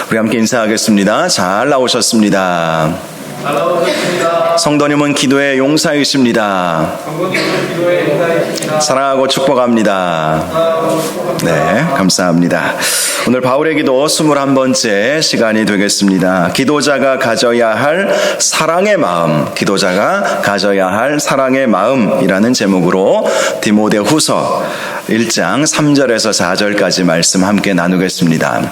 우리 함께 인사하겠습니다. 잘 나오셨습니다. 잘 나오셨습니다. 성도님은 기도의 용사이십니다. 성도님은 기도의 용사이십니다. 사랑하고 축복합니다. 네, 감사합니다. 오늘 바울의 기도 21번째 시간이 되겠습니다. 기도자가 가져야 할 사랑의 마음, 기도자가 가져야 할 사랑의 마음이라는 제목으로 디모데후서 1장 3절에서 4절까지 말씀 함께 나누겠습니다.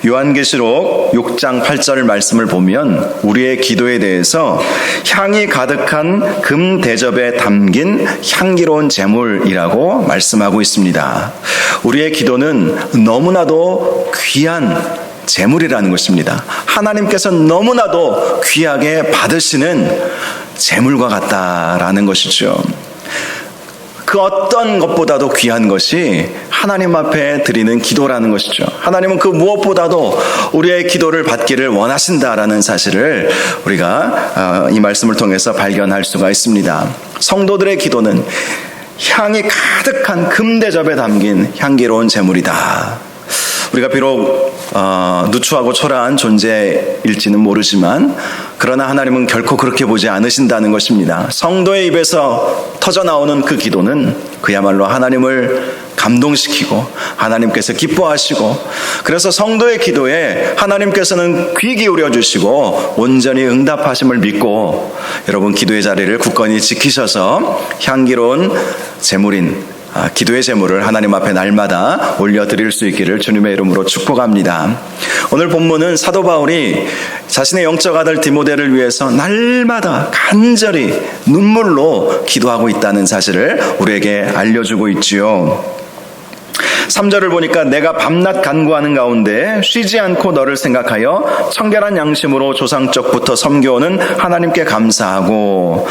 요한계시록 6장 8절 말씀을 보면 우리의 기도에 대해서 향이 가득한 금 대접에 담긴 향기로운 제물이라고 말씀하고 있습니다. 우리의 기도는 너무나도 귀한 제물이라는 것입니다. 하나님께서 너무나도 귀하게 받으시는 제물과 같다라는 것이죠. 그 어떤 것보다도 귀한 것이 하나님 앞에 드리는 기도라는 것이죠. 하나님은 그 무엇보다도 우리의 기도를 받기를 원하신다라는 사실을 우리가 이 말씀을 통해서 발견할 수가 있습니다. 성도들의 기도는 향이 가득한 금대접에 담긴 향기로운 제물이다. 우리가 비록 누추하고 초라한 존재일지는 모르지만 그러나 하나님은 결코 그렇게 보지 않으신다는 것입니다. 성도의 입에서 터져나오는 그 기도는 그야말로 하나님을 감동시키고 하나님께서 기뻐하시고, 그래서 성도의 기도에 하나님께서는 귀 기울여 주시고 온전히 응답하심을 믿고 여러분 기도의 자리를 굳건히 지키셔서 향기로운 제물인 기도의 제물을 하나님 앞에 날마다 올려드릴 수 있기를 주님의 이름으로 축복합니다. 오늘 본문은 사도 바울이 자신의 영적 아들 디모데를 위해서 날마다 간절히 눈물로 기도하고 있다는 사실을 우리에게 알려주고 있지요. 3절을 보니까 내가 밤낮 간구하는 가운데 쉬지 않고 너를 생각하여 청결한 양심으로 조상적부터 섬겨오는 하나님께 감사하고,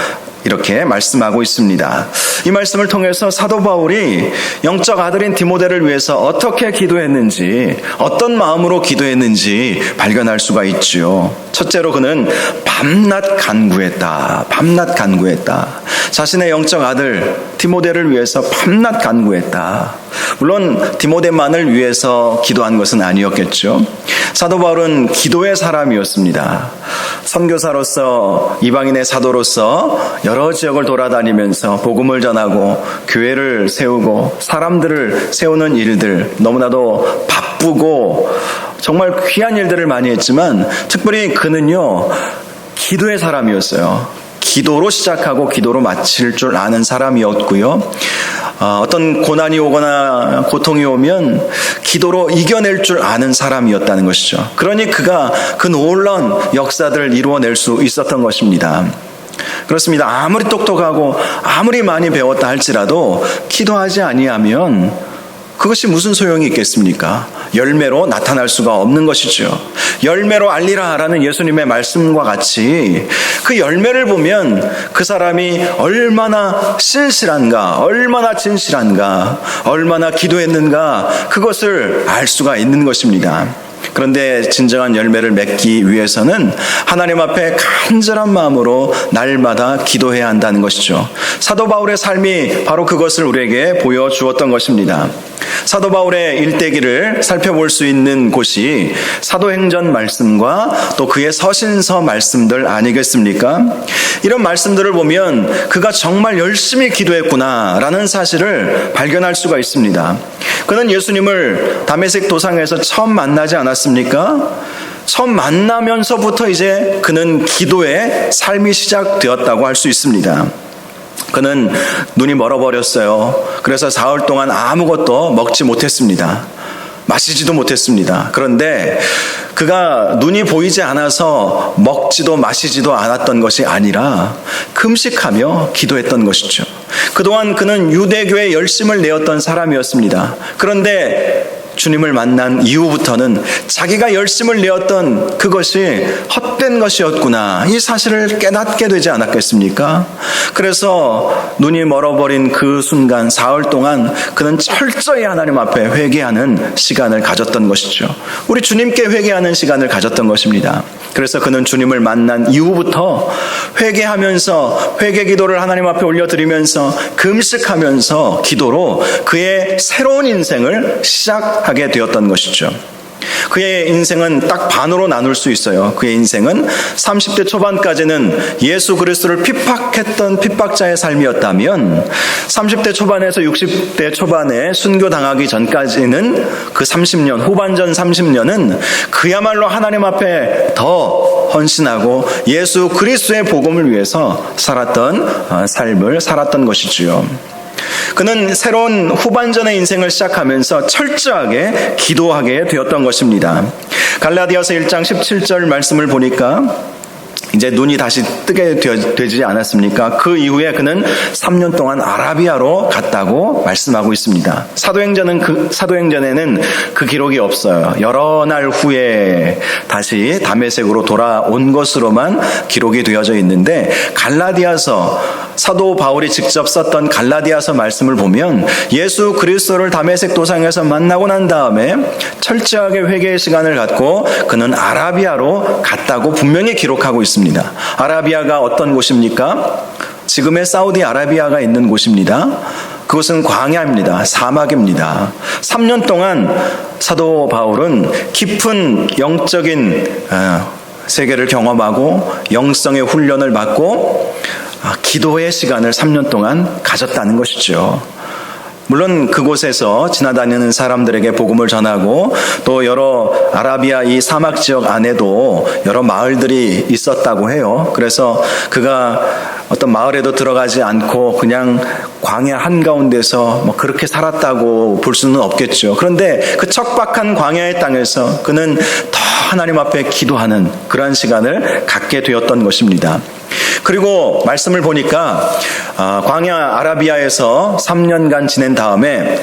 이렇게 말씀하고 있습니다. 이 말씀을 통해서 사도 바울이 영적 아들인 디모데를 위해서 어떻게 기도했는지, 어떤 마음으로 기도했는지 발견할 수가 있죠. 첫째로 그는 밤낮 간구했다. 밤낮 간구했다. 자신의 영적 아들 디모데를 위해서 밤낮 간구했다. 물론 디모데만을 위해서 기도한 것은 아니었겠죠. 사도 바울은 기도의 사람이었습니다. 선교사로서, 이방인의 사도로서 여러 지역을 돌아다니면서 복음을 전하고 교회를 세우고 사람들을 세우는 일들, 너무나도 바쁘고 정말 귀한 일들을 많이 했지만 특별히 그는요, 기도의 사람이었어요. 기도로 시작하고 기도로 마칠 줄 아는 사람이었고요. 어떤 고난이 오거나 고통이 오면 기도로 이겨낼 줄 아는 사람이었다는 것이죠. 그러니 그가 그 놀라운 역사들을 이루어낼 수 있었던 것입니다. 그렇습니다. 아무리 똑똑하고 아무리 많이 배웠다 할지라도 기도하지 아니하면 그것이 무슨 소용이 있겠습니까? 열매로 나타날 수가 없는 것이죠. 열매로 알리라라는 예수님의 말씀과 같이 그 열매를 보면 그 사람이 얼마나 신실한가, 얼마나 진실한가, 얼마나 기도했는가, 그것을 알 수가 있는 것입니다. 그런데 진정한 열매를 맺기 위해서는 하나님 앞에 간절한 마음으로 날마다 기도해야 한다는 것이죠. 사도 바울의 삶이 바로 그것을 우리에게 보여주었던 것입니다. 사도 바울의 일대기를 살펴볼 수 있는 곳이 사도행전 말씀과 또 그의 서신서 말씀들 아니겠습니까? 이런 말씀들을 보면 그가 정말 열심히 기도했구나라는 사실을 발견할 수가 있습니다. 그는 예수님을 다메섹 도상에서 처음 만나지 않았습니까? 처음 만나면서부터 이제 그는 기도의 삶이 시작되었다고 할 수 있습니다. 그는 눈이 멀어버렸어요. 그래서 사흘 동안 아무것도 먹지 못했습니다. 마시지도 못했습니다. 그런데 그가 눈이 보이지 않아서 먹지도 마시지도 않았던 것이 아니라 금식하며 기도했던 것이죠. 그동안 그는 유대교에 열심을 내었던 사람이었습니다. 그런데 주님을 만난 이후부터는 자기가 열심을 내었던 그것이 헛된 것이었구나, 이 사실을 깨닫게 되지 않았겠습니까? 그래서 눈이 멀어버린 그 순간 사흘 동안 그는 철저히 하나님 앞에 회개하는 시간을 가졌던 것이죠. 우리 주님께 회개하는 시간을 가졌던 것입니다. 그래서 그는 주님을 만난 이후부터 회개하면서 회개 기도를 하나님 앞에 올려드리면서 금식하면서 기도로 그의 새로운 인생을 시작하게 되었던 것이죠. 그의 인생은 딱 반으로 나눌 수 있어요. 그의 인생은 30대 초반까지는 예수 그리스도를 핍박했던 핍박자의 삶이었다면 30대 초반에서 60대 초반에 순교당하기 전까지는 그 30년, 후반전 30년은 그야말로 하나님 앞에 더 헌신하고 예수 그리스도의 복음을 위해서 살았던 삶을 살았던 것이지요. 그는 새로운 후반전의 인생을 시작하면서 철저하게 기도하게 되었던 것입니다. 갈라디아서 1장 17절 말씀을 보니까 이제 눈이 다시 뜨게 되지 않았습니까? 그 이후에 그는 3년 동안 아라비아로 갔다고 말씀하고 있습니다. 사도행전에는 그 기록이 없어요. 여러 날 후에 다시 다메섹으로 돌아온 것으로만 기록이 되어져 있는데 갈라디아서 사도 바울이 직접 썼던 갈라디아서 말씀을 보면 예수 그리스도를 다메섹 도상에서 만나고 난 다음에 철저하게 회개의 시간을 갖고 그는 아라비아로 갔다고 분명히 기록하고 있습니다. 아라비아가 어떤 곳입니까? 지금의 사우디아라비아가 있는 곳입니다. 그것은 광야입니다. 사막입니다. 3년 동안 사도 바울은 깊은 영적인 세계를 경험하고 영성의 훈련을 받고 기도의 시간을 3년 동안 가졌다는 것이죠. 물론 그곳에서 지나다니는 사람들에게 복음을 전하고 또 여러 아라비아 이 사막 지역 안에도 여러 마을들이 있었다고 해요. 그래서 그가 어떤 마을에도 들어가지 않고 그냥 광야 한가운데서 뭐 그렇게 살았다고 볼 수는 없겠죠. 그런데 그 척박한 광야의 땅에서 그는 더 하나님 앞에 기도하는 그러한 시간을 갖게 되었던 것입니다. 그리고 말씀을 보니까 광야 아라비아에서 3년간 지낸 다음에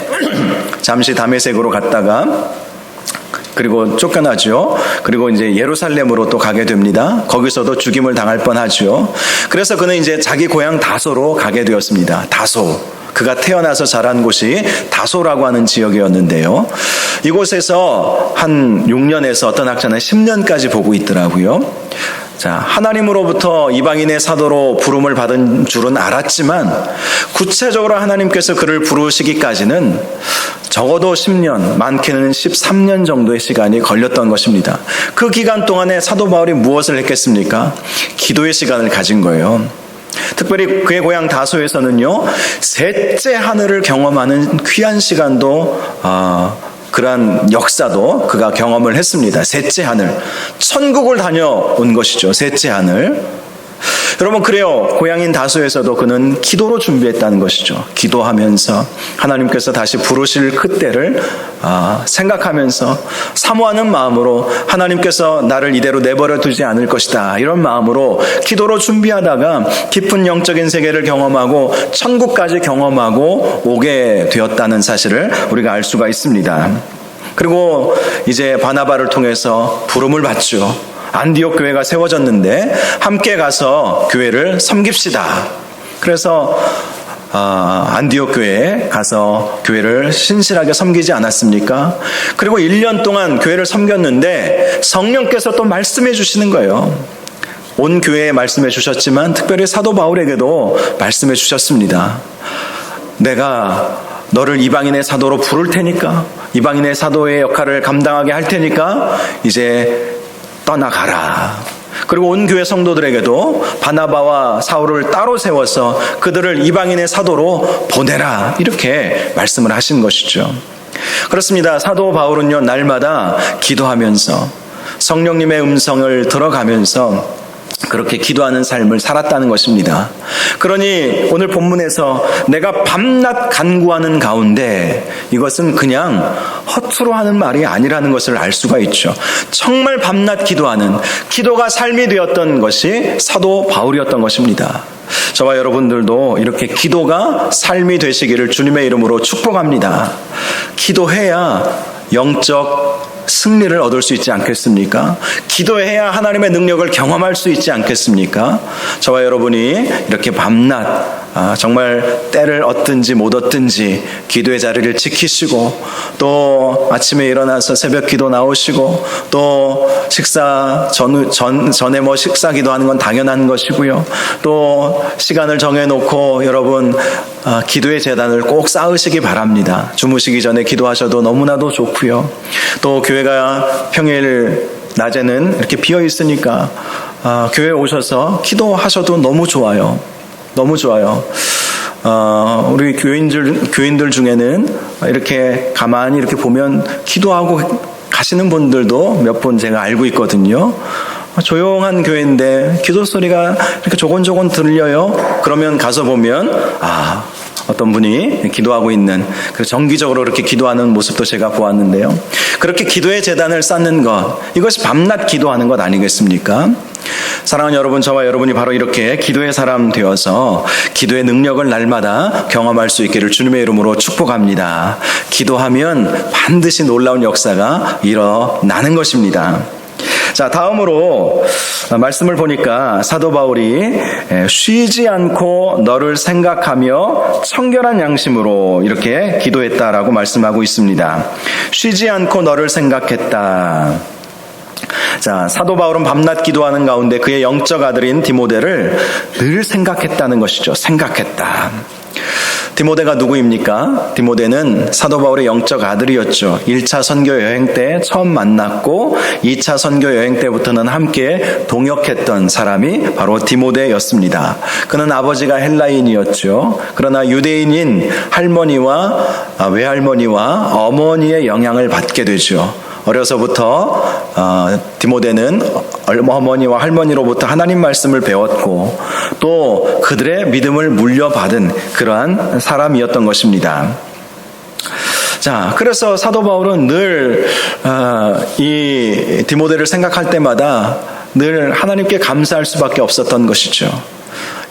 잠시 다메섹으로 갔다가 그리고 쫓겨나죠. 그리고 이제 예루살렘으로 또 가게 됩니다. 거기서도 죽임을 당할 뻔하죠. 그래서 그는 이제 자기 고향 다소로 가게 되었습니다. 다소. 그가 태어나서 자란 곳이 다소라고 하는 지역이었는데요. 이곳에서 한 6년에서 어떤 학자는 10년까지 보고 있더라고요. 자, 하나님으로부터 이방인의 사도로 부름을 받은 줄은 알았지만 구체적으로 하나님께서 그를 부르시기까지는 적어도 10년, 많게는 13년 정도의 시간이 걸렸던 것입니다. 그 기간 동안에 사도 바울이 무엇을 했겠습니까? 기도의 시간을 가진 거예요. 특별히 그의 고향 다소에서는요, 셋째 하늘을 경험하는 귀한 시간도 그러한 역사도 그가 경험을 했습니다. 셋째 하늘, 천국을 다녀온 것이죠. 셋째 하늘. 여러분, 그래요. 고향인 다소에서도 그는 기도로 준비했다는 것이죠. 기도하면서 하나님께서 다시 부르실 그때를 생각하면서 사모하는 마음으로 하나님께서 나를 이대로 내버려 두지 않을 것이다, 이런 마음으로 기도로 준비하다가 깊은 영적인 세계를 경험하고 천국까지 경험하고 오게 되었다는 사실을 우리가 알 수가 있습니다. 그리고 이제 바나바를 통해서 부름을 받죠. 안디옥 교회가 세워졌는데 함께 가서 교회를 섬깁시다. 그래서 안디옥 교회에 가서 교회를 신실하게 섬기지 않았습니까? 그리고 1년 동안 교회를 섬겼는데 성령께서 또 말씀해 주시는 거예요. 온 교회에 말씀해 주셨지만 특별히 사도 바울에게도 말씀해 주셨습니다. 내가 너를 이방인의 사도로 부를 테니까, 이방인의 사도의 역할을 감당하게 할 테니까 이제 떠나가라. 그리고 온 교회 성도들에게도 바나바와 사울을 따로 세워서 그들을 이방인의 사도로 보내라, 이렇게 말씀을 하신 것이죠. 그렇습니다. 사도 바울은요, 날마다 기도하면서 성령님의 음성을 들어가면서 그렇게 기도하는 삶을 살았다는 것입니다. 그러니 오늘 본문에서 내가 밤낮 간구하는 가운데, 이것은 그냥 허투루 하는 말이 아니라는 것을 알 수가 있죠. 정말 밤낮 기도하는, 기도가 삶이 되었던 것이 사도 바울이었던 것입니다. 저와 여러분들도 이렇게 기도가 삶이 되시기를 주님의 이름으로 축복합니다. 기도해야 영적 승리를 얻을 수 있지 않겠습니까? 기도해야 하나님의 능력을 경험할 수 있지 않겠습니까? 저와 여러분이 이렇게 밤낮 정말 때를 얻든지 못 얻든지 기도의 자리를 지키시고 또 아침에 일어나서 새벽 기도 나오시고 또 식사 전에 뭐 식사 기도하는 건 당연한 것이고요. 또 시간을 정해놓고 여러분 기도의 제단을 꼭 쌓으시기 바랍니다. 주무시기 전에 기도하셔도 너무나도 좋고요. 또 교회가 평일 낮에는 이렇게 비어 있으니까 교회에 오셔서 기도하셔도 너무 좋아요. 너무 좋아요. 우리 교인들 중에는 이렇게 가만히 이렇게 보면 기도하고 가시는 분들도 몇 분 제가 알고 있거든요. 조용한 교회인데 기도 소리가 이렇게 조곤조곤 들려요. 그러면 가서 보면 어떤 분이 기도하고 있는, 정기적으로 이렇게 기도하는 모습도 제가 보았는데요. 그렇게 기도의 제단을 쌓는 것, 이것이 밤낮 기도하는 것 아니겠습니까? 사랑하는 여러분, 저와 여러분이 바로 이렇게 기도의 사람 되어서 기도의 능력을 날마다 경험할 수 있기를 주님의 이름으로 축복합니다. 기도하면 반드시 놀라운 역사가 일어나는 것입니다. 자, 다음으로 말씀을 보니까 사도 바울이 쉬지 않고 너를 생각하며 청결한 양심으로 이렇게 기도했다라고 말씀하고 있습니다. 쉬지 않고 너를 생각했다. 자, 사도 바울은 밤낮 기도하는 가운데 그의 영적 아들인 디모데를 늘 생각했다는 것이죠. 생각했다. 디모데가 누구입니까? 디모데는 사도 바울의 영적 아들이었죠. 1차 선교 여행 때 처음 만났고 2차 선교 여행 때부터는 함께 동역했던 사람이 바로 디모데였습니다. 그는 아버지가 헬라인이었죠. 그러나 유대인인 할머니와 외할머니와 어머니의 영향을 받게 되죠. 어려서부터 디모데는 어머니와 할머니로부터 하나님 말씀을 배웠고 또 그들의 믿음을 물려받은 그러한 사람이었던 것입니다. 자, 그래서 사도 바울은 늘 이 디모데를 생각할 때마다 늘 하나님께 감사할 수밖에 없었던 것이죠.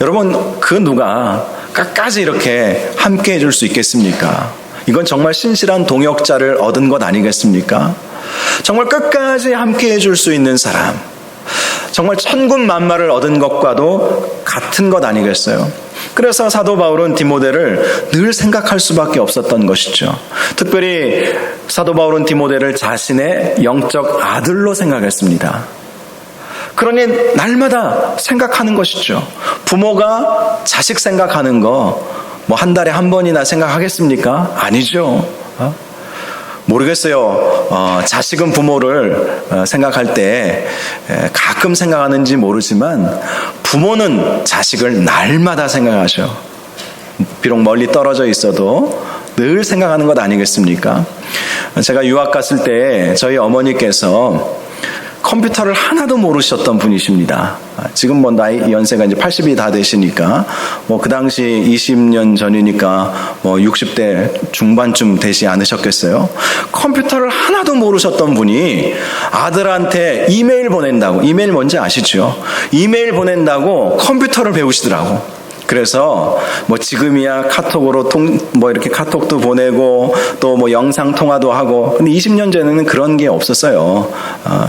여러분, 그 누가 끝까지 이렇게 함께 해줄 수 있겠습니까? 이건 정말 신실한 동역자를 얻은 것 아니겠습니까? 정말 끝까지 함께 해줄 수 있는 사람, 정말 천군만마를 얻은 것과도 같은 것 아니겠어요? 그래서 사도 바울은 디모데를 늘 생각할 수밖에 없었던 것이죠. 특별히 사도 바울은 디모데를 자신의 영적 아들로 생각했습니다. 그러니 날마다 생각하는 것이죠. 부모가 자식 생각하는 거 뭐 한 달에 한 번이나 생각하겠습니까? 아니죠. 모르겠어요. 자식은 부모를 생각할 때 가끔 생각하는지 모르지만 부모는 자식을 날마다 생각하셔. 비록 멀리 떨어져 있어도 늘 생각하는 것 아니겠습니까? 제가 유학 갔을 때 저희 어머니께서 컴퓨터를 하나도 모르셨던 분이십니다. 지금 뭐 나이 연세가 이제 80이 다 되시니까 뭐 그 당시 20년 전이니까 뭐 60대 중반쯤 되지 않으셨겠어요? 컴퓨터를 하나도 모르셨던 분이 아들한테 이메일 보낸다고, 이메일 뭔지 아시죠? 이메일 보낸다고 컴퓨터를 배우시더라고. 그래서 뭐 지금이야 카톡으로 뭐 이렇게 카톡도 보내고 또 뭐 영상 통화도 하고, 근데 20년 전에는 그런 게 없었어요.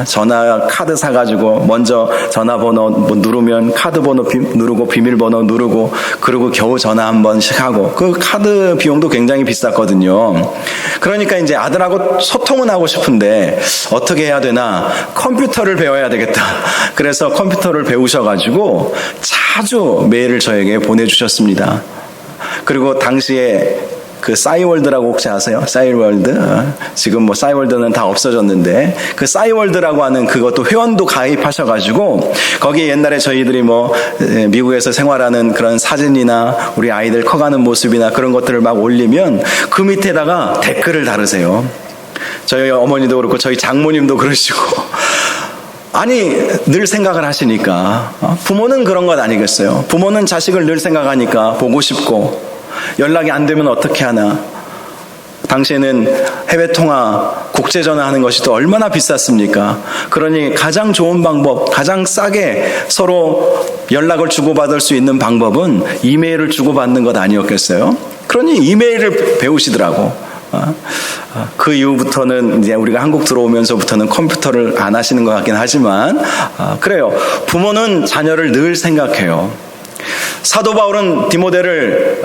전화 카드 사가지고 먼저 전화번호 뭐 누르면 카드 번호 누르고 비밀번호 누르고 그리고 겨우 전화 한 번씩 하고, 그 카드 비용도 굉장히 비쌌거든요. 그러니까 이제 아들하고 소통은 하고 싶은데 어떻게 해야 되나, 컴퓨터를 배워야 되겠다. 그래서 컴퓨터를 배우셔가지고 자주 메일을 저에게 보내주셨습니다. 그리고 당시에 그 싸이월드라고 혹시 아세요? 싸이월드? 지금 뭐 싸이월드는 다 없어졌는데 그 싸이월드라고 하는 그것도 회원도 가입하셔가지고 거기에 옛날에 저희들이 뭐 미국에서 생활하는 그런 사진이나 우리 아이들 커가는 모습이나 그런 것들을 막 올리면 그 밑에다가 댓글을 달으세요. 저희 어머니도 그렇고 저희 장모님도 그러시고. 아니, 늘 생각을 하시니까. 부모는 그런 것 아니겠어요? 부모는 자식을 늘 생각하니까 보고 싶고, 연락이 안 되면 어떻게 하나. 당시에는 해외통화, 국제전화하는 것이 또 얼마나 비쌌습니까? 그러니 가장 좋은 방법, 가장 싸게 서로 연락을 주고받을 수 있는 방법은 이메일을 주고받는 것 아니었겠어요? 그러니 이메일을 배우시더라고. 그 이후부터는 이제 우리가 한국 들어오면서부터는 컴퓨터를 안 하시는 것 같긴 하지만, 그래요. 부모는 자녀를 늘 생각해요. 사도 바울은 디모데를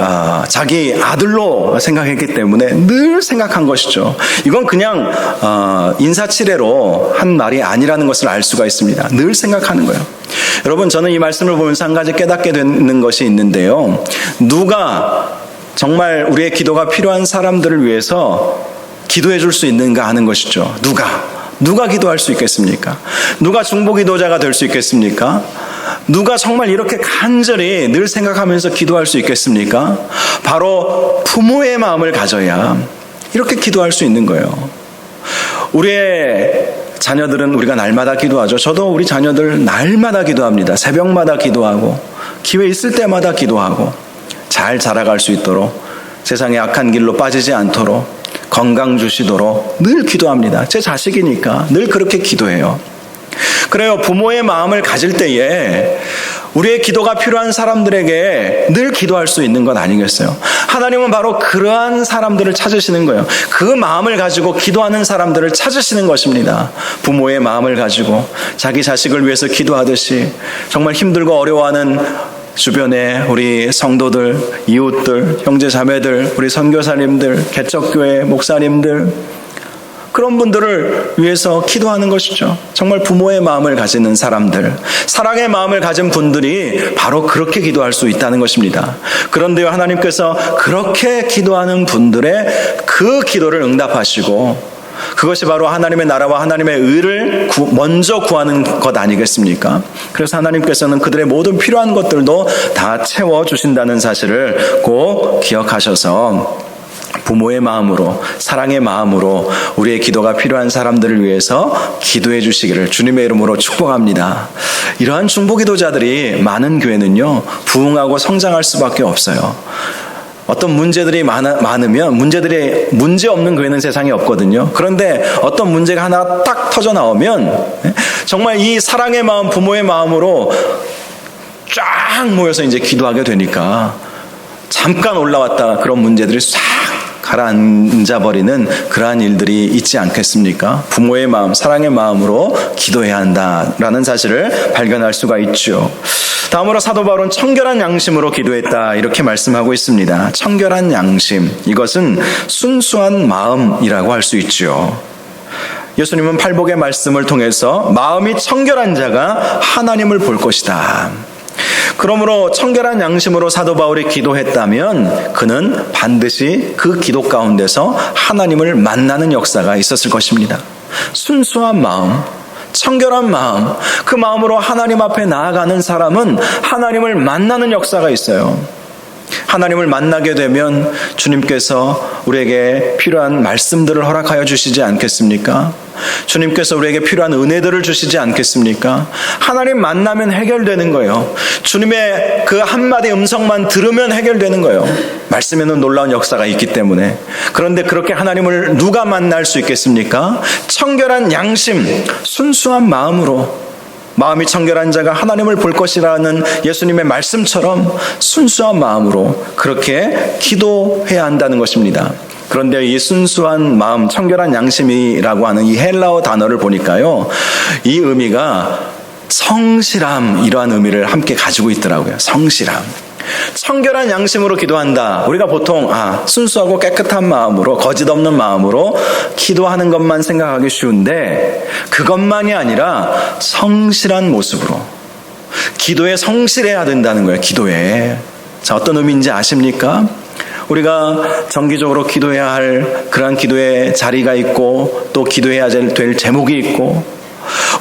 자기 아들로 생각했기 때문에 늘 생각한 것이죠. 이건 그냥 인사치레로 한 말이 아니라는 것을 알 수가 있습니다. 늘 생각하는 거예요. 여러분, 저는 이 말씀을 보면서 한 가지 깨닫게 되는 것이 있는데요. 누가 정말 우리의 기도가 필요한 사람들을 위해서 기도해 줄 수 있는가 하는 것이죠. 누가 기도할 수 있겠습니까? 누가 중보기도자가 될 수 있겠습니까? 누가 정말 이렇게 간절히 늘 생각하면서 기도할 수 있겠습니까? 바로 부모의 마음을 가져야 이렇게 기도할 수 있는 거예요. 우리의 자녀들은 우리가 날마다 기도하죠. 저도 우리 자녀들 날마다 기도합니다. 새벽마다 기도하고 기회 있을 때마다 기도하고 잘 자라갈 수 있도록, 세상의 악한 길로 빠지지 않도록, 건강 주시도록 늘 기도합니다. 제 자식이니까 늘 그렇게 기도해요. 그래요. 부모의 마음을 가질 때에 우리의 기도가 필요한 사람들에게 늘 기도할 수 있는 것 아니겠어요? 하나님은 바로 그러한 사람들을 찾으시는 거예요. 그 마음을 가지고 기도하는 사람들을 찾으시는 것입니다. 부모의 마음을 가지고 자기 자식을 위해서 기도하듯이 정말 힘들고 어려워하는 주변에 우리 성도들, 이웃들, 형제자매들, 우리 선교사님들, 개척교회 목사님들, 그런 분들을 위해서 기도하는 것이죠. 정말 부모의 마음을 가지는 사람들, 사랑의 마음을 가진 분들이 바로 그렇게 기도할 수 있다는 것입니다. 그런데요, 하나님께서 그렇게 기도하는 분들의 그 기도를 응답하시고, 그것이 바로 하나님의 나라와 하나님의 의를 먼저 구하는 것 아니겠습니까? 그래서 하나님께서는 그들의 모든 필요한 것들도 다 채워주신다는 사실을 꼭 기억하셔서 부모의 마음으로, 사랑의 마음으로 우리의 기도가 필요한 사람들을 위해서 기도해 주시기를 주님의 이름으로 축복합니다. 이러한 중보기도자들이 많은 교회는요, 부흥하고 성장할 수밖에 없어요. 어떤 문제들이 많으면 문제 없는 교회는 세상에 없거든요. 그런데 어떤 문제가 하나 딱 터져 나오면 정말 이 사랑의 마음, 부모의 마음으로 쫙 모여서 이제 기도하게 되니까 잠깐 올라왔다가 그런 문제들이 싹 가라앉아버리는 그러한 일들이 있지 않겠습니까? 부모의 마음, 사랑의 마음으로 기도해야 한다라는 사실을 발견할 수가 있죠. 다음으로 사도 바울은 청결한 양심으로 기도했다, 이렇게 말씀하고 있습니다. 청결한 양심, 이것은 순수한 마음이라고 할 수 있죠. 예수님은 팔복의 말씀을 통해서 마음이 청결한 자가 하나님을 볼 것이다. 그러므로 청결한 양심으로 사도 바울이 기도했다면 그는 반드시 그 기도 가운데서 하나님을 만나는 역사가 있었을 것입니다. 순수한 마음, 청결한 마음, 그 마음으로 하나님 앞에 나아가는 사람은 하나님을 만나는 역사가 있어요. 하나님을 만나게 되면 주님께서 우리에게 필요한 말씀들을 허락하여 주시지 않겠습니까? 주님께서 우리에게 필요한 은혜들을 주시지 않겠습니까? 하나님 만나면 해결되는 거예요. 주님의 그 한마디 음성만 들으면 해결되는 거예요. 말씀에는 놀라운 역사가 있기 때문에. 그런데 그렇게 하나님을 누가 만날 수 있겠습니까? 청결한 양심, 순수한 마음으로, 마음이 청결한 자가 하나님을 볼 것이라는 예수님의 말씀처럼 순수한 마음으로 그렇게 기도해야 한다는 것입니다. 그런데 이 순수한 마음, 청결한 양심이라고 하는 이 헬라어 단어를 보니까요, 이 의미가 성실함, 이러한 의미를 함께 가지고 있더라고요. 성실함. 청결한 양심으로 기도한다. 우리가 보통 순수하고 깨끗한 마음으로, 거짓 없는 마음으로 기도하는 것만 생각하기 쉬운데, 그것만이 아니라 성실한 모습으로 기도에 성실해야 된다는 거예요. 기도에. 자, 어떤 의미인지 아십니까? 우리가 정기적으로 기도해야 할 그러한 기도의 자리가 있고, 또 기도해야 될 제목이 있고,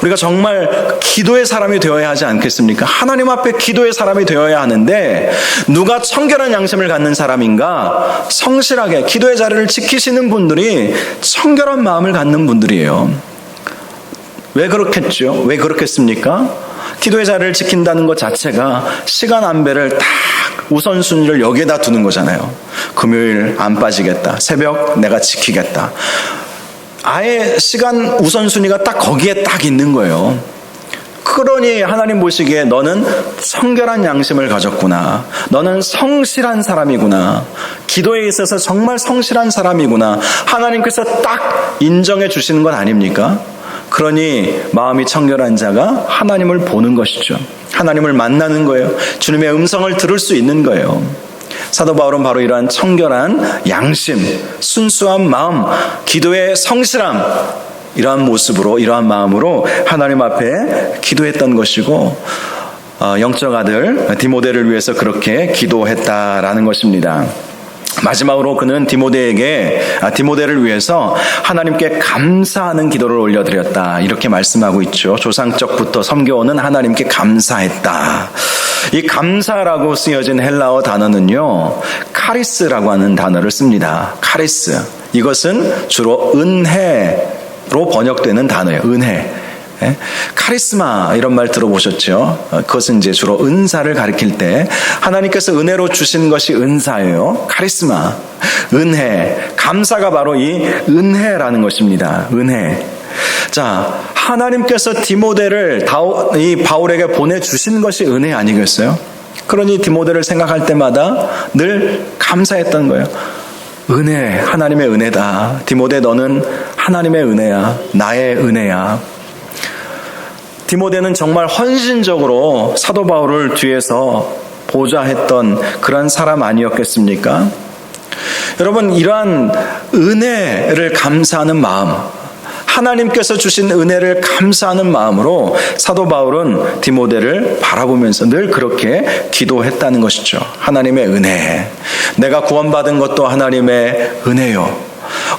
우리가 정말 기도의 사람이 되어야 하지 않겠습니까? 하나님 앞에 기도의 사람이 되어야 하는데, 누가 청결한 양심을 갖는 사람인가? 성실하게 기도의 자리를 지키시는 분들이 청결한 마음을 갖는 분들이에요. 왜 그렇겠죠? 왜 그렇겠습니까? 기도의 자리를 지킨다는 것 자체가 시간 안배를 딱 우선순위를 여기에다 두는 거잖아요. 금요일 안 빠지겠다, 새벽 내가 지키겠다, 아예 시간 우선순위가 딱 거기에 딱 있는 거예요. 그러니 하나님 보시기에 너는 청결한 양심을 가졌구나, 너는 성실한 사람이구나, 기도에 있어서 정말 성실한 사람이구나, 하나님께서 딱 인정해 주시는 것 아닙니까? 그러니 마음이 청결한 자가 하나님을 보는 것이죠. 하나님을 만나는 거예요. 주님의 음성을 들을 수 있는 거예요. 사도 바울은 바로 이러한 청결한 양심, 순수한 마음, 기도의 성실함, 이러한 모습으로, 이러한 마음으로 하나님 앞에 기도했던 것이고, 영적 아들 디모데를 위해서 그렇게 기도했다라는 것입니다. 마지막으로 그는 디모데를 위해서 하나님께 감사하는 기도를 올려드렸다, 이렇게 말씀하고 있죠. 조상적부터 섬겨오는 하나님께 감사했다. 이 감사라고 쓰여진 헬라어 단어는요, 카리스라고 하는 단어를 씁니다. 카리스. 이것은 주로 은혜로 번역되는 단어예요. 은혜. 카리스마, 이런 말 들어보셨죠? 그것은 이제 주로 은사를 가리킬 때 하나님께서 은혜로 주신 것이 은사예요. 카리스마, 은혜, 감사가 바로 이 은혜라는 것입니다. 은혜. 자, 하나님께서 디모데를 이 바울에게 보내주신 것이 은혜 아니겠어요? 그러니 디모데를 생각할 때마다 늘 감사했던 거예요. 은혜, 하나님의 은혜다. 디모데, 너는 하나님의 은혜야. 나의 은혜야. 디모데는 정말 헌신적으로 사도 바울을 뒤에서 보좌했던 그런 사람 아니었겠습니까? 여러분, 이러한 은혜를 감사하는 마음, 하나님께서 주신 은혜를 감사하는 마음으로 사도 바울은 디모데를 바라보면서 늘 그렇게 기도했다는 것이죠. 하나님의 은혜. 내가 구원받은 것도 하나님의 은혜요.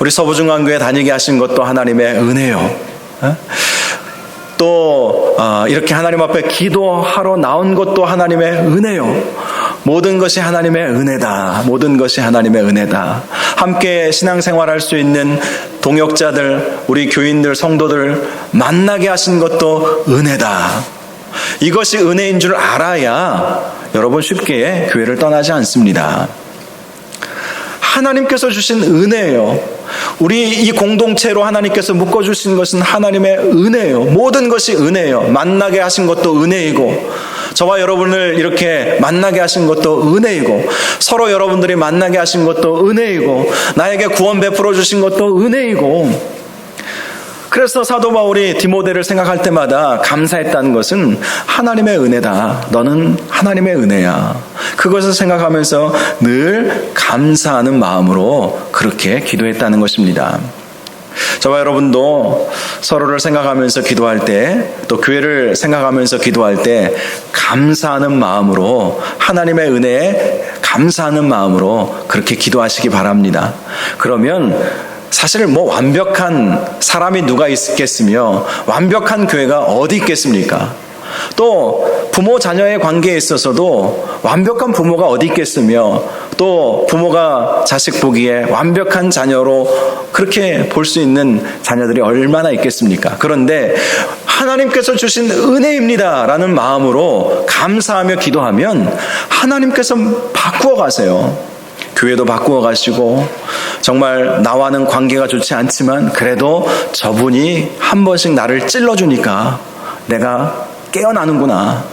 우리 서부중앙교회 다니게 하신 것도 하나님의 은혜요. 또 이렇게 하나님 앞에 기도하러 나온 것도 하나님의 은혜요. 모든 것이 하나님의 은혜다. 모든 것이 하나님의 은혜다. 함께 신앙생활할 수 있는 동역자들, 우리 교인들, 성도들 만나게 하신 것도 은혜다. 이것이 은혜인 줄 알아야 여러분 쉽게 교회를 떠나지 않습니다. 하나님께서 주신 은혜예요. 우리 이 공동체로 하나님께서 묶어주신 것은 하나님의 은혜예요. 모든 것이 은혜예요. 만나게 하신 것도 은혜이고, 저와 여러분을 이렇게 만나게 하신 것도 은혜이고, 서로 여러분들이 만나게 하신 것도 은혜이고, 나에게 구원 베풀어 주신 것도 은혜이고. 그래서 사도 바울이 디모데를 생각할 때마다 감사했다는 것은 하나님의 은혜다. 너는 하나님의 은혜야. 그것을 생각하면서 늘 감사하는 마음으로 그렇게 기도했다는 것입니다. 저와 여러분도 서로를 생각하면서 기도할 때, 또 교회를 생각하면서 기도할 때 감사하는 마음으로, 하나님의 은혜에 감사하는 마음으로 그렇게 기도하시기 바랍니다. 그러면 사실 완벽한 사람이 누가 있겠으며 완벽한 교회가 어디 있겠습니까? 또 부모 자녀의 관계에 있어서도 완벽한 부모가 어디 있겠으며, 또 부모가 자식 보기에 완벽한 자녀로 그렇게 볼 수 있는 자녀들이 얼마나 있겠습니까? 그런데 하나님께서 주신 은혜입니다 라는 마음으로 감사하며 기도하면 하나님께서 바꾸어 가세요. 교회도 바꾸어 가시고, 정말 나와는 관계가 좋지 않지만 그래도 저분이 한 번씩 나를 찔러주니까 내가 깨어나는구나.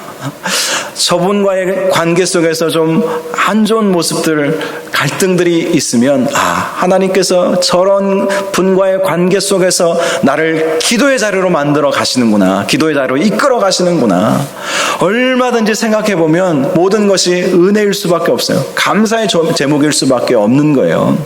저분과의 관계 속에서 좀 안 좋은 모습들, 갈등들이 있으면 하나님께서 저런 분과의 관계 속에서 나를 기도의 자리로 만들어 가시는구나. 기도의 자리로 이끌어 가시는구나. 얼마든지 생각해 보면 모든 것이 은혜일 수밖에 없어요. 감사의 제목일 수밖에 없는 거예요.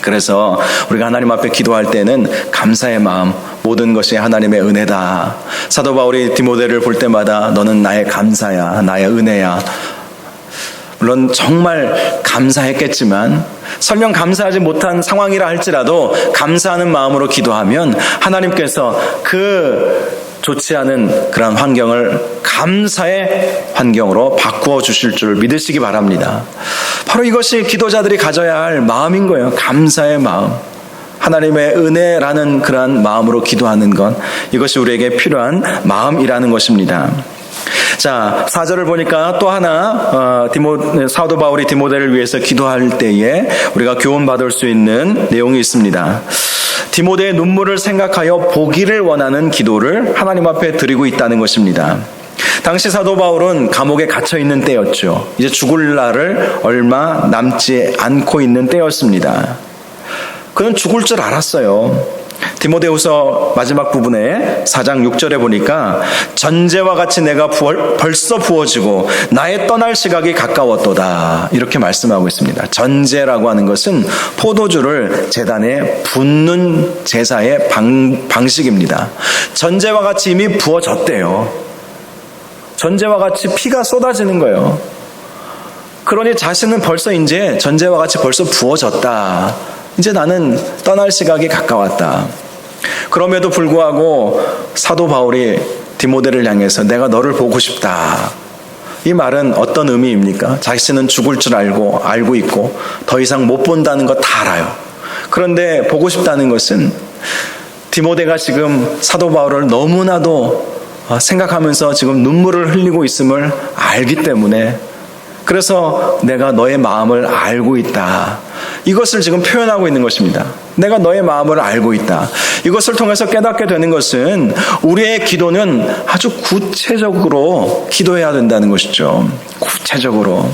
그래서 우리가 하나님 앞에 기도할 때는 감사의 마음, 모든 것이 하나님의 은혜다. 사도 바울이 디모데를 볼 때마다 너는 나의 감사야, 나의 은혜야. 물론 정말 감사했겠지만, 설령 감사하지 못한 상황이라 할지라도 감사하는 마음으로 기도하면 하나님께서 그 좋지 않은 그런 환경을 감사의 환경으로 바꾸어 주실 줄 믿으시기 바랍니다. 바로 이것이 기도자들이 가져야 할 마음인 거예요. 감사의 마음. 하나님의 은혜라는 그러한 마음으로 기도하는 것, 이것이 우리에게 필요한 마음이라는 것입니다. 자, 4절을 보니까 또 하나 사도 바울이 디모데를 위해서 기도할 때에 우리가 교훈받을 수 있는 내용이 있습니다. 디모데의 눈물을 생각하여 보기를 원하는 기도를 하나님 앞에 드리고 있다는 것입니다. 당시 사도 바울은 감옥에 갇혀 있는 때였죠. 이제 죽을 날을 얼마 남지 않고 있는 때였습니다. 그는 죽을 줄 알았어요. 디모데후서 마지막 부분에 4장 6절에 보니까 전제와 같이 내가 벌써 부어지고 나의 떠날 시각이 가까웠도다 이렇게 말씀하고 있습니다. 전제라고 하는 것은 포도주를 제단에 붓는 제사의 방식입니다. 전제와 같이 이미 부어졌대요. 전제와 같이 피가 쏟아지는 거예요. 그러니 자신은 벌써 이제 전제와 같이 벌써 부어졌다. 이제 나는 떠날 시각이 가까웠다. 그럼에도 불구하고 사도 바울이 디모데를 향해서 내가 너를 보고 싶다. 이 말은 어떤 의미입니까? 자신은 죽을 줄 알고 있고 더 이상 못 본다는 거 다 알아요. 그런데 보고 싶다는 것은 디모데가 지금 사도 바울을 너무나도 생각하면서 지금 눈물을 흘리고 있음을 알기 때문에 그래서 내가 너의 마음을 알고 있다. 이것을 지금 표현하고 있는 것입니다. 내가 너의 마음을 알고 있다. 이것을 통해서 깨닫게 되는 것은 우리의 기도는 아주 구체적으로 기도해야 된다는 것이죠. 구체적으로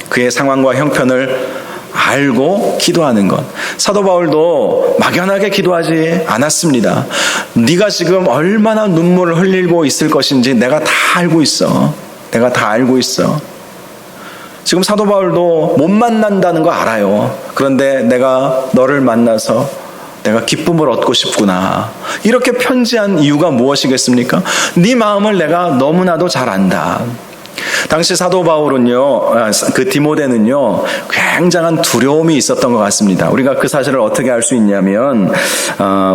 그의 상황과 형편을 알고 기도하는 것. 사도 바울도 막연하게 기도하지 않았습니다. 네가 지금 얼마나 눈물을 흘리고 있을 것인지 내가 다 알고 있어. 내가 다 알고 있어. 지금 사도 바울도 못 만난다는 거 알아요. 그런데 내가 너를 만나서 내가 기쁨을 얻고 싶구나. 이렇게 편지한 이유가 무엇이겠습니까? 네 마음을 내가 너무나도 잘 안다. 당시 사도 바울은요, 그 디모데는요, 굉장한 두려움이 있었던 것 같습니다. 우리가 그 사실을 어떻게 알 수 있냐면,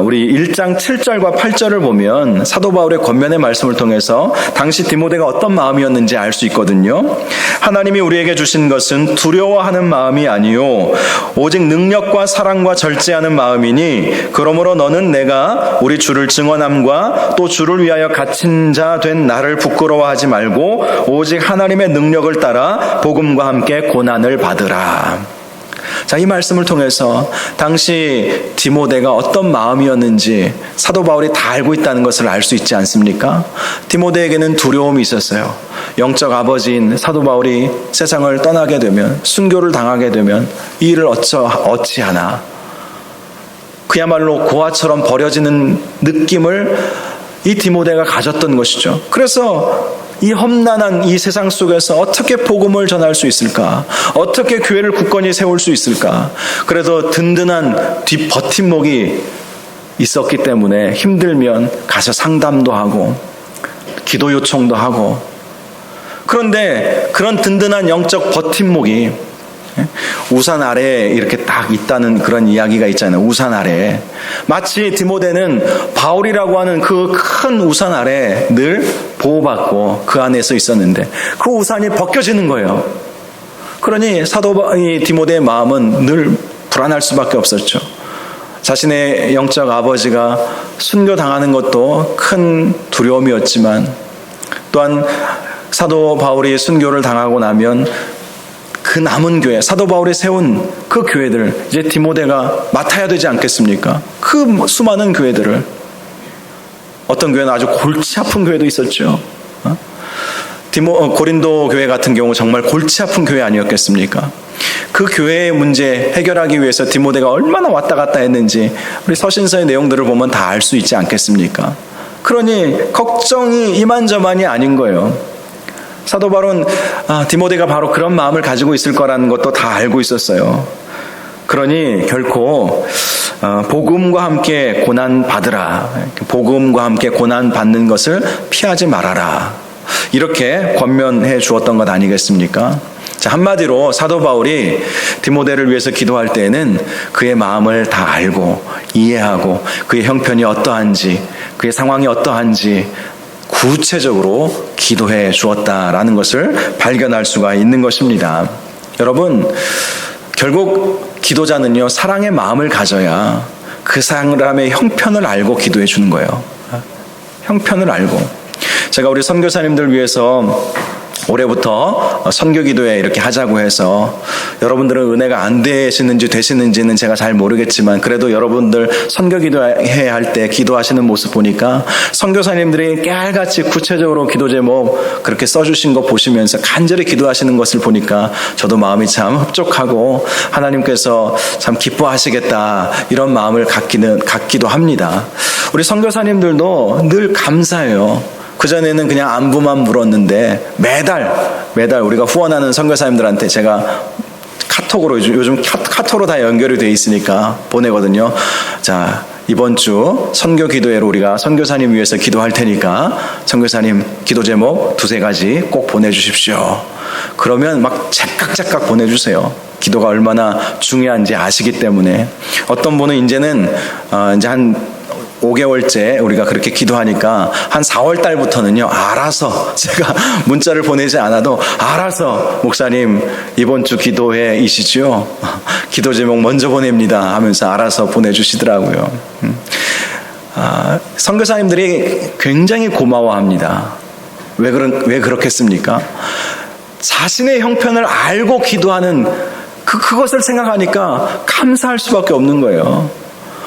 우리 1장 7절과 8절을 보면 사도 바울의 권면의 말씀을 통해서 당시 디모데가 어떤 마음이었는지 알 수 있거든요. 하나님이 우리에게 주신 것은 두려워하는 마음이 아니요 오직 능력과 사랑과 절제하는 마음이니 그러므로 너는 내가 우리 주를 증언함과 또 주를 위하여 갇힌 자 된 나를 부끄러워하지 말고 오직 하나님의 능력을 따라 복음과 함께 고난을 받으라. 자, 이 말씀을 통해서 당시 디모데가 어떤 마음이었는지 사도 바울이 다 알고 있다는 것을 알 수 있지 않습니까? 디모데에게는 두려움이 있었어요. 영적 아버지인 사도 바울이 세상을 떠나게 되면, 순교를 당하게 되면 이 일을 어찌하나. 그야말로 고아처럼 버려지는 느낌을 이 디모데가 가졌던 것이죠. 그래서 이 험난한 이 세상 속에서 어떻게 복음을 전할 수 있을까? 어떻게 교회를 굳건히 세울 수 있을까? 그래도 든든한 뒷버팀목이 있었기 때문에 힘들면 가서 상담도 하고 기도 요청도 하고. 그런데 그런 든든한 영적 버팀목이 우산 아래에 이렇게 딱 있다는 그런 이야기가 있잖아요. 우산 아래에. 마치 디모데는 바울이라고 하는 그 큰 우산 아래에 늘 보호받고 그 안에서 있었는데 그 우산이 벗겨지는 거예요. 그러니 이 디모데의 마음은 늘 불안할 수밖에 없었죠. 자신의 영적 아버지가 순교당하는 것도 큰 두려움이었지만 또한 사도 바울이 순교를 당하고 나면 그 남은 교회, 사도 바울이 세운 그 교회들, 이제 디모데가 맡아야 되지 않겠습니까? 그 수많은 교회들을. 어떤 교회는 아주 골치 아픈 교회도 있었죠. 고린도 교회 같은 경우 정말 골치 아픈 교회 아니었겠습니까? 그 교회의 문제 해결하기 위해서 디모데가 얼마나 왔다 갔다 했는지 우리 서신서의 내용들을 보면 다 알 수 있지 않겠습니까? 그러니 걱정이 이만저만이 아닌 거예요. 사도 바울은 디모데가 바로 그런 마음을 가지고 있을 거라는 것도 다 알고 있었어요. 그러니 결코 복음과 함께 고난 받으라. 복음과 함께 고난 받는 것을 피하지 말아라. 이렇게 권면해 주었던 것 아니겠습니까? 자, 한마디로 사도 바울이 디모데를 위해서 기도할 때에는 그의 마음을 다 알고 이해하고 그의 형편이 어떠한지 그의 상황이 어떠한지 구체적으로 기도해 주었다라는 것을 발견할 수가 있는 것입니다. 여러분, 결국 기도자는요, 사랑의 마음을 가져야 그 사람의 형편을 알고 기도해 주는 거예요. 형편을 알고. 제가 우리 선교사님들 위해서 올해부터 선교기도회 이렇게 하자고 해서 여러분들은 은혜가 안 되시는지는 제가 잘 모르겠지만 그래도 여러분들 선교기도회 할 때 기도하시는 모습 보니까 선교사님들이 깨알같이 구체적으로 기도 제목 그렇게 써주신 거 보시면서 간절히 기도하시는 것을 보니까 저도 마음이 참 흡족하고 하나님께서 참 기뻐하시겠다 이런 마음을 갖기도 합니다. 우리 선교사님들도 늘 감사해요. 그전에는 그냥 안부만 물었는데 매달 우리가 후원하는 선교사님들한테 제가 카톡으로 요즘 카톡으로 다 연결이 돼 있으니까 보내거든요. 자, 이번 주 선교 기도회로 우리가 선교사님 위해서 기도할 테니까 선교사님 기도 제목 2-3가지 꼭 보내주십시오. 그러면 막 찰칵찰칵 보내주세요. 기도가 얼마나 중요한지 아시기 때문에. 어떤 분은 이제는 이제 한 5개월째 우리가 그렇게 기도하니까 한 4월 달부터는요 알아서 제가 문자를 보내지 않아도 알아서 목사님 이번 주 기도회이시죠? 기도 제목 먼저 보냅니다 하면서 알아서 보내주시더라고요. 선교사님들이 굉장히 고마워합니다. 왜 그렇겠습니까? 자신의 형편을 알고 기도하는 그것을 생각하니까 감사할 수밖에 없는 거예요.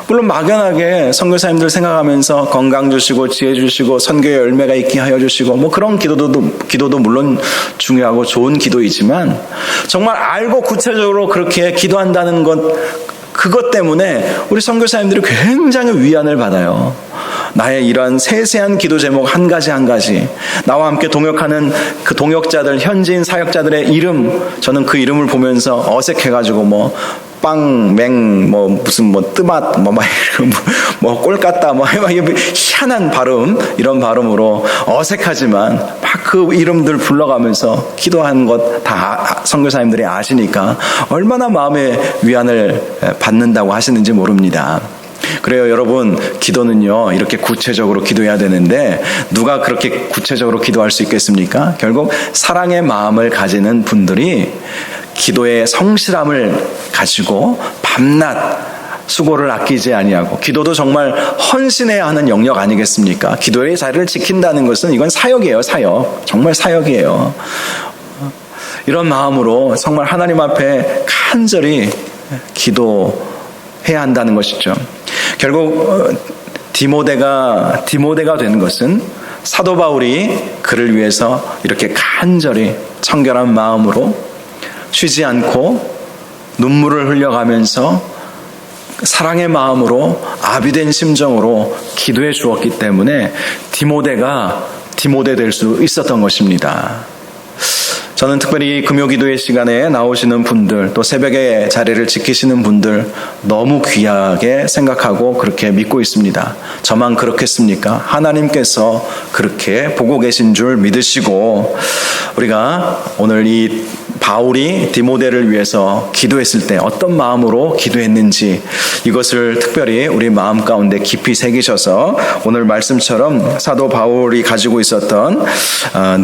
물론 막연하게 선교사님들 생각하면서 건강 주시고 지혜 주시고 선교의 열매가 있게 하여 주시고 뭐 그런 기도도 물론 중요하고 좋은 기도이지만 정말 알고 구체적으로 그렇게 기도한다는 그것 때문에 우리 선교사님들이 굉장히 위안을 받아요. 나의 이러한 세세한 기도 제목 한 가지 나와 함께 동역하는 그 동역자들 현지인 사역자들의 이름 저는 그 이름을 보면서 어색해가지고 빵, 무슨 뜨맛, 꼴같다, 희한한 발음, 이런 발음으로 어색하지만 막 그 이름들 불러가면서 기도한 것 다 선교사님들이 아시니까 얼마나 마음의 위안을 받는다고 하시는지 모릅니다. 그래요, 여러분, 기도는요, 이렇게 구체적으로 기도해야 되는데, 누가 그렇게 구체적으로 기도할 수 있겠습니까? 결국 사랑의 마음을 가지는 분들이 기도의 성실함을 가지고 밤낮 수고를 아끼지 아니하고 기도도 정말 헌신해야 하는 영역 아니겠습니까? 기도의 자리를 지킨다는 것은 이건 사역이에요. 사역. 정말 사역이에요. 이런 마음으로 정말 하나님 앞에 간절히 기도해야 한다는 것이죠. 결국 디모데가 된 것은 사도 바울이 그를 위해서 이렇게 간절히 청결한 마음으로 쉬지 않고 눈물을 흘려가면서 사랑의 마음으로 아비된 심정으로 기도해 주었기 때문에 디모데 될 수 있었던 것입니다. 저는 특별히 금요기도의 시간에 나오시는 분들 또 새벽에 자리를 지키시는 분들 너무 귀하게 생각하고 그렇게 믿고 있습니다. 저만 그렇겠습니까? 하나님께서 그렇게 보고 계신 줄 믿으시고 우리가 오늘 이 바울이 디모데를 위해서 기도했을 때 어떤 마음으로 기도했는지 이것을 특별히 우리 마음 가운데 깊이 새기셔서 오늘 말씀처럼 사도 바울이 가지고 있었던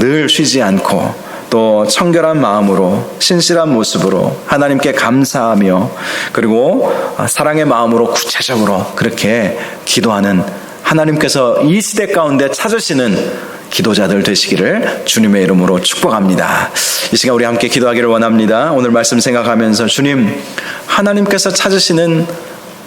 늘 쉬지 않고 또 청결한 마음으로 신실한 모습으로 하나님께 감사하며 그리고 사랑의 마음으로 구체적으로 그렇게 기도하는 하나님께서 이 시대 가운데 찾으시는 기도자들 되시기를 주님의 이름으로 축복합니다. 이 시간 우리 함께 기도하기를 원합니다. 오늘 말씀 생각하면서 주님, 하나님께서 찾으시는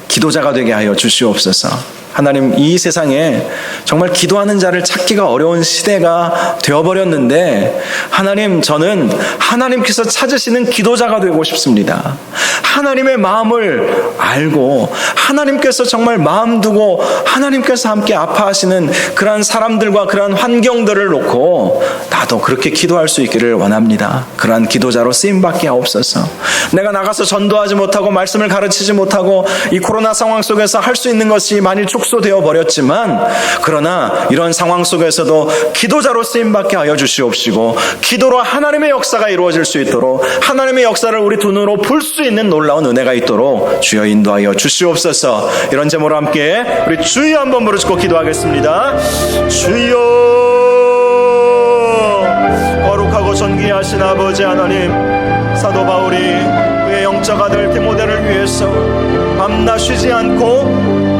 기도자가 되게 하여 주시옵소서. 하나님, 이 세상에 정말 기도하는 자를 찾기가 어려운 시대가 되어버렸는데 하나님, 저는 하나님께서 찾으시는 기도자가 되고 싶습니다. 하나님의 마음을 알고 하나님께서 정말 마음 두고 하나님께서 함께 아파하시는 그러한 사람들과 그러한 환경들을 놓고 나도 그렇게 기도할 수 있기를 원합니다. 그러한 기도자로 쓰임받게 하옵소서. 내가 나가서 전도하지 못하고 말씀을 가르치지 못하고 이 코로나 상황 속에서 할 수 있는 것이 많이 축소되어 버렸지만 그러나 이런 상황 속에서도 기도자로 쓰임받게 하여 주시옵시고 기도로 하나님의 역사가 이루어질 수 있도록 하나님의 역사를 우리 두 눈으로 볼 수 있는 놀라운 은혜가 있도록 주여 인도하여 주시옵소서. 이런 제목으로 함께 우리 주여 한번 부르짖고 기도하겠습니다. 주여, 거룩하고 존귀하신 아버지 하나님, 사도 바울이 그의 영적 아들 디모데를 위해서 밤낮 쉬지 않고